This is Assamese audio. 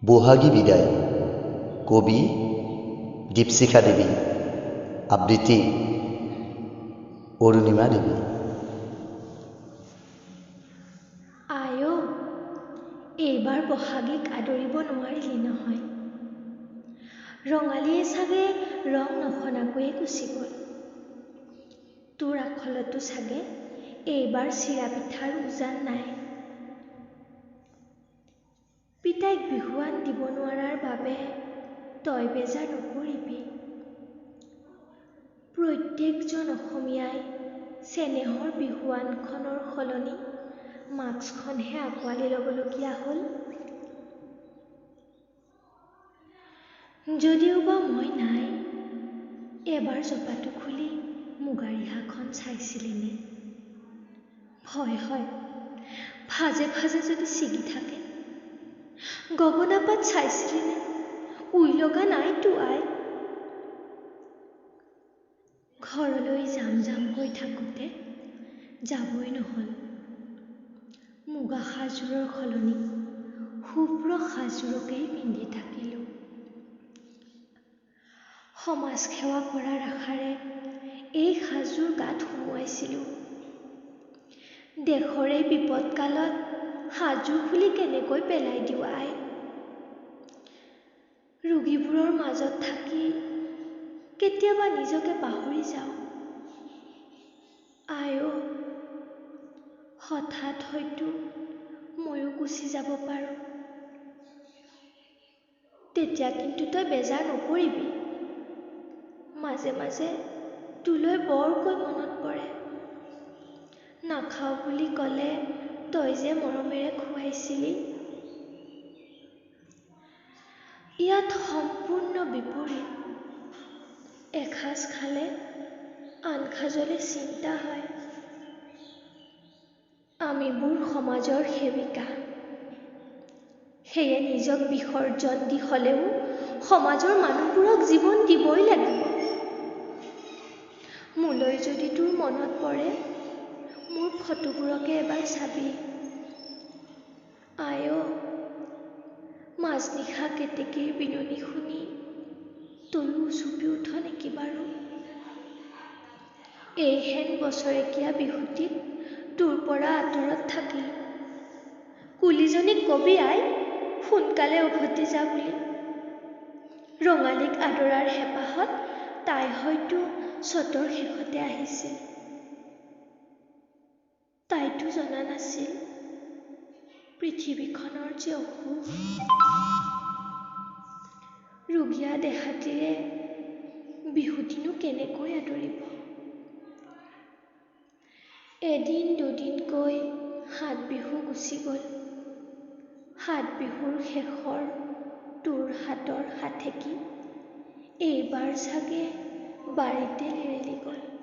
বহাগী বিদায়। কবি দীপশিখা দেৱী। আবৃত্তি অৰুণিমা দেৱী। আইও, এইবাৰ বহাগীক আদৰিব নোৱাৰিলি নহয়। ৰঙালীয়ে চাগে ৰং নসনাকৈয়ে গুচি গ'ল। তোৰ আখলতো চাগে এইবাৰ চিৰা পিঠাৰ উজান নাই। পিতাইক বিহুৱান দিব নোৱাৰাৰ বাবে তই বেজাৰ নকৰিবি। প্ৰত্যেকজন অসমীয়াই চেনেহৰ বিহুৱানখনৰ সলনি মাস্কখনহে আঁকোৱালি ল'বলগীয়া হ'ল। যদিওবা মই নাই, এবাৰ জপাটো খুলি মুগা ৰিহাখন চাইছিলিনে? ভয় হয়, ভাজে ভাজে যদি ছিগি থাকে। গগনাপাত চাইছিলিনে? উই লগা নাইতো আই। ঘৰলৈ যাম যাম কৈ থাকোঁতে যাবই নহ'ল। মুগা সাজযোৰৰ সলনি শুভ্ৰ সাজযোৰকেই পিন্ধি থাকিলোঁ। সমাজ সেৱা কৰাৰ আশাৰে এই সাজযোৰ গাত সুমুৱাইছিলোঁ। দেশৰ এই বিপদকালত সাজযোৰ খুলি কেনেকৈ পেলাই দিওঁ আই। ৰোগীবোৰৰ মাজত থাকি কেতিয়াবা নিজকে পাহৰি যাওঁ। আইও, হঠাৎ হয়তো ময়ো গুচি যাব পাৰোঁ। তেতিয়া কিন্তু তই বেজাৰ নকৰিবি। মাজে মাজে তোলৈ বৰকৈ মনত পৰে। নাখাওঁ বুলি ক'লে তই যে মৰমেৰে খুৱাইছিলি। ইয়াত সম্পূৰ্ণ বিপৰীত। এসাঁজ খালে আন সাঁজলে চিন্তা হয়। আমিবোৰ সমাজৰ সেৱিকা। সেয়ে নিজক বিসৰ্জন দি হ'লেও সমাজৰ মানুহবোৰক জীৱন দিবই লাগিব। মোলৈ যদি তোৰ মনত পৰে, মোৰ ফটোবোৰকে এবাৰ চাবি। আইও, মাজনিশা কেতেকীৰ বিননি শুনি তয়ো উচুপি উঠ নেকি বাৰু? এইহেন বছৰেকীয়া বিহুটিত তোৰ পৰা আঁতৰত থাকিলোঁ। কুলিজনীক কবি আই, সোনকালে উভতি যা বুলি। ৰঙালীক আদৰাৰ হেঁপাহত তাই হয়তো চ'তৰ শেষতে আহিছিল। তাইতো জনা নাছিল পৃথিৱীখনৰ যে অসুখ। ৰুগীয়া দেহাটিৰে বিহুটিনো কেনেকৈ আদৰিব? এদিন দুদিনকৈ ৭ বিহু গুচি গ'ল। ৭ বিহুৰ শেষৰ তোৰ হাতৰ হাতেকি এইবাৰ চাগে বাৰীতে লেৰেলি গ'ল।